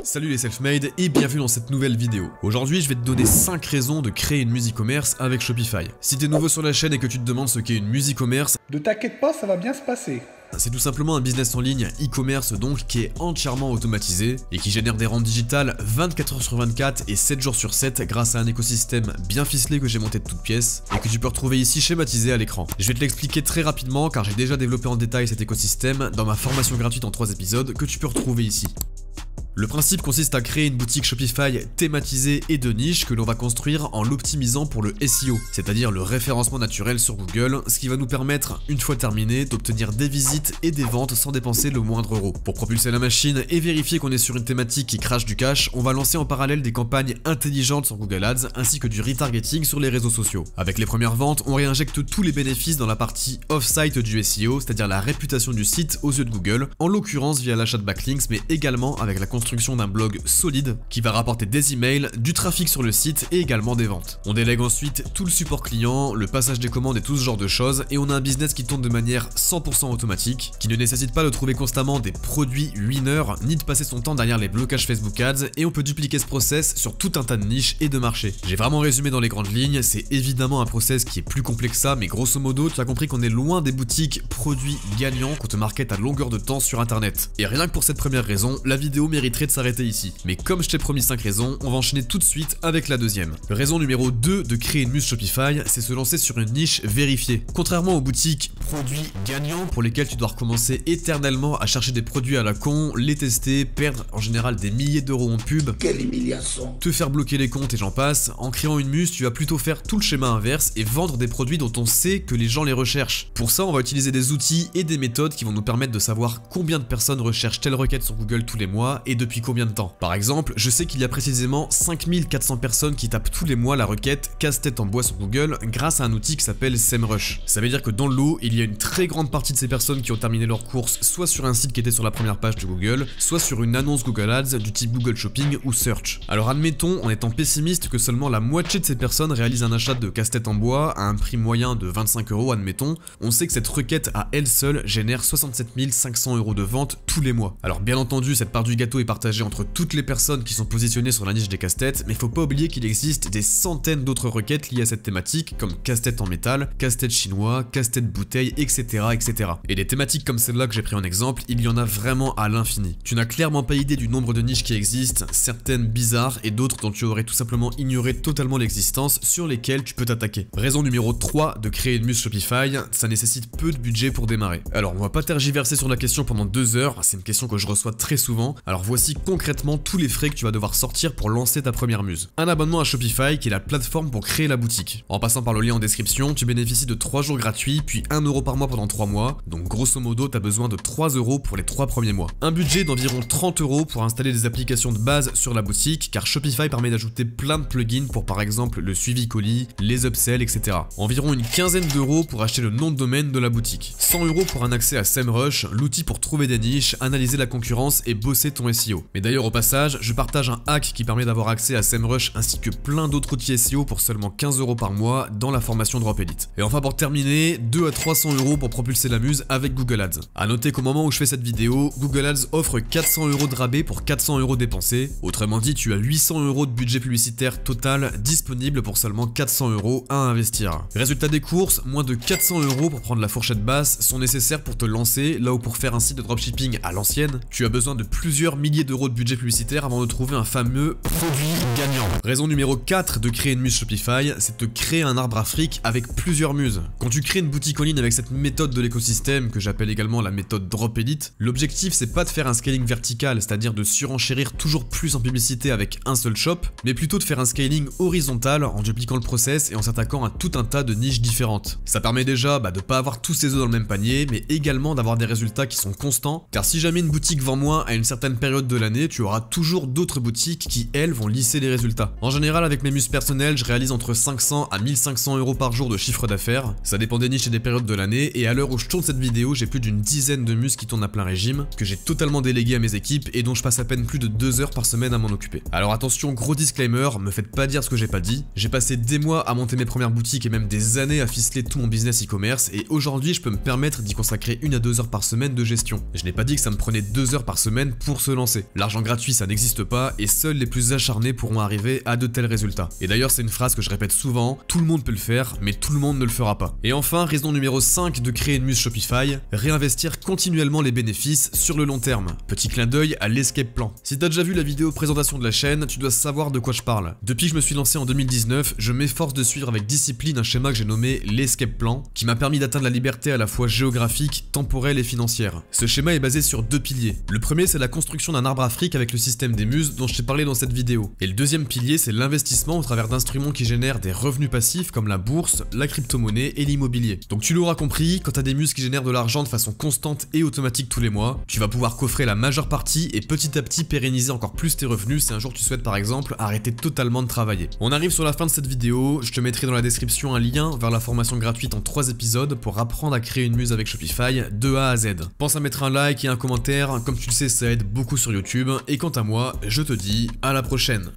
Salut les self-made et bienvenue dans cette nouvelle vidéo. Aujourd'hui je vais te donner 5 raisons de créer une music-commerce avec Shopify. Si t'es nouveau sur la chaîne et que tu te demandes ce qu'est une music-commerce, ne t'inquiète pas, ça va bien se passer. c'est tout simplement un business en ligne e-commerce donc qui est entièrement automatisé et qui génère des rentes digitales 24 h sur 24 et 7 jours sur 7 grâce à un écosystème bien ficelé que j'ai monté de toutes pièces et que tu peux retrouver ici schématisé à l'écran. Je vais te l'expliquer très rapidement car j'ai déjà développé en détail cet écosystème dans ma formation gratuite en 3 épisodes que tu peux retrouver ici. Le principe consiste à créer une boutique Shopify thématisée et de niche que l'on va construire en l'optimisant pour le SEO, c'est-à-dire le référencement naturel sur Google, ce qui va nous permettre, une fois terminé, d'obtenir des visites et des ventes sans dépenser le moindre euro. Pour propulser la machine et vérifier qu'on est sur une thématique qui crache du cash, on va lancer en parallèle des campagnes intelligentes sur Google Ads ainsi que du retargeting sur les réseaux sociaux. Avec les premières ventes, on réinjecte tous les bénéfices dans la partie off-site du SEO, c'est-à-dire la réputation du site aux yeux de Google, en l'occurrence via l'achat de backlinks, mais également avec la construction d'un blog solide qui va rapporter des emails, du trafic sur le site et également des ventes. On délègue ensuite tout le support client, le passage des commandes et tout ce genre de choses et on a un business qui tourne de manière 100% automatique, qui ne nécessite pas de trouver constamment des produits winners ni de passer son temps derrière les blocages Facebook Ads et on peut dupliquer ce process sur tout un tas de niches et de marchés. J'ai vraiment résumé dans les grandes lignes, c'est évidemment un process qui est plus complexe que ça, mais grosso modo tu as compris qu'on est loin des boutiques produits gagnants qu'on te market à longueur de temps sur internet. Et rien que pour cette première raison, la vidéo mériterait de s'arrêter ici. Mais comme je t'ai promis 5 raisons, on va enchaîner tout de suite avec la deuxième. Raison numéro 2 de créer une muse Shopify, c'est se lancer sur une niche vérifiée. Contrairement aux boutiques produits gagnants pour lesquels tu dois recommencer éternellement à chercher des produits à la con, les tester, perdre en général des milliers d'euros en pub, Quelle humiliation. te faire bloquer les comptes et j'en passe, en créant une muse, tu vas plutôt faire tout le schéma inverse et vendre des produits dont on sait que les gens les recherchent. Pour ça, on va utiliser des outils et des méthodes qui vont nous permettre de savoir combien de personnes recherchent telle requête sur Google tous les mois et depuis combien de temps. Par exemple, je sais qu'il y a précisément 5400 personnes qui tapent tous les mois la requête casse-tête en bois sur Google grâce à un outil qui s'appelle SEMrush. Ça veut dire que dans le lot, il y a une très grande partie de ces personnes qui ont terminé leur course soit sur un site qui était sur la première page de Google, soit sur une annonce Google Ads du type Google Shopping ou Search. Alors admettons, en étant pessimiste, que seulement la moitié de ces personnes réalisent un achat de casse-tête en bois à un prix moyen de 25 €, admettons, on sait que cette requête à elle seule génère 67 500 € de vente tous les mois. Alors bien entendu, cette part du gâteau est partagée entre toutes les personnes qui sont positionnées sur la niche des casse-têtes, mais faut pas oublier qu'il existe des centaines d'autres requêtes liées à cette thématique, comme casse-tête en métal, casse-tête chinois, casse-tête bouteille, etc., etc. Et des thématiques comme celle-là que j'ai pris en exemple, il y en a vraiment à l'infini. Tu n'as clairement pas idée du nombre de niches qui existent, certaines bizarres et d'autres dont tu aurais tout simplement ignoré totalement l'existence, sur lesquelles tu peux t'attaquer. Raison numéro 3 de créer une muse Shopify, ça nécessite peu de budget pour démarrer. Alors on va pas tergiverser sur la question pendant 2 heures, c'est une question que je reçois très souvent, alors voici concrètement tous les frais que tu vas devoir sortir pour lancer ta première muse. Un abonnement à Shopify qui est la plateforme pour créer la boutique. En passant par le lien en description, tu bénéficies de 3 jours gratuits, puis 1 € par mois pendant 3 mois, donc grosso modo tu as besoin de 3 € pour les 3 premiers mois. Un budget d'environ 30 € pour installer des applications de base sur la boutique, car Shopify permet d'ajouter plein de plugins pour par exemple le suivi colis, les upsells, etc. Environ une quinzaine d'euros pour acheter le nom de domaine de la boutique. 100 € pour un accès à SEMrush, l'outil pour trouver des niches, analyser la concurrence et bosser ton SEO. Mais d'ailleurs au passage, je partage un hack qui permet d'avoir accès à SEMrush ainsi que plein d'autres outils SEO pour seulement 15 € par mois dans la formation Drop Elite. Et enfin pour terminer, 2 à 300 € pour propulser la muse avec Google Ads. A noter qu'au moment où je fais cette vidéo, Google Ads offre 400 € de rabais pour 400 € dépensés. Autrement dit, tu as 800 € de budget publicitaire total disponible pour seulement 400 € à investir. Résultat des courses, moins de 400 € pour prendre la fourchette basse sont nécessaires pour te lancer, là où pour faire un site de dropshipping à l'ancienne, tu as besoin de plusieurs milliers d'euros de budget publicitaire avant de trouver un fameux produit gagnant. Raison numéro 4 de créer une muse Shopify, c'est de créer un arbre à fric avec plusieurs muses. Quand tu crées une boutique en ligne avec cette méthode de l'écosystème, que j'appelle également la méthode Drop Elite, l'objectif c'est pas de faire un scaling vertical, c'est-à-dire de surenchérir toujours plus en publicité avec un seul shop, mais plutôt de faire un scaling horizontal en dupliquant le process et en s'attaquant à tout un tas de niches différentes. Ça permet déjà de pas avoir tous ses œufs dans le même panier, mais également d'avoir des résultats qui sont constants, car si jamais une boutique vend moins à une certaine période de l'année, tu auras toujours d'autres boutiques qui, elles, vont lisser les résultats. En général, avec mes muses personnelles, je réalise entre 500 à 1500 € par jour de chiffre d'affaires. Ça dépend des niches et des périodes de l'année, et à l'heure où je tourne cette vidéo, j'ai plus d'une dizaine de muses qui tournent à plein régime, que j'ai totalement délégué à mes équipes et dont je passe à peine plus de 2 heures par semaine à m'en occuper. Alors attention, gros disclaimer, me faites pas dire ce que j'ai pas dit. J'ai passé des mois à monter mes premières boutiques et même des années à ficeler tout mon business e-commerce, et aujourd'hui je peux me permettre d'y consacrer 1 à 2 heures par semaine de gestion. Je n'ai pas dit que ça me prenait 2 heures par semaine pour se lancer. commencer. L'argent gratuit ça n'existe pas et seuls les plus acharnés pourront arriver à de tels résultats. Et d'ailleurs c'est une phrase que je répète souvent, tout le monde peut le faire mais tout le monde ne le fera pas. Et enfin, raison numéro 5 de créer une muse Shopify, réinvestir continuellement les bénéfices sur le long terme. Petit clin d'œil à l'escape plan. Si t'as déjà vu la vidéo présentation de la chaîne, tu dois savoir de quoi je parle. Depuis que je me suis lancé en 2019, je m'efforce de suivre avec discipline un schéma que j'ai nommé l'escape plan, qui m'a permis d'atteindre la liberté à la fois géographique, temporelle et financière. Ce schéma est basé sur 2 piliers. Le premier c'est la construction d'un arbre à fric avec le système des muses dont je t'ai parlé dans cette vidéo. Et le deuxième pilier c'est l'investissement au travers d'instruments qui génèrent des revenus passifs comme la bourse, la crypto-monnaie et l'immobilier. Donc tu l'auras compris, quand t'as des muses qui génèrent de l'argent de façon constante et automatique tous les mois, tu vas pouvoir coffrer la majeure partie et petit à petit pérenniser encore plus tes revenus si un jour tu souhaites par exemple arrêter totalement de travailler. On arrive sur la fin de cette vidéo, je te mettrai dans la description un lien vers la formation gratuite en 3 épisodes pour apprendre à créer une muse avec Shopify de A à Z. Pense à mettre un like et un commentaire, comme tu le sais ça aide beaucoup sur YouTube, et quant à moi, je te dis à la prochaine.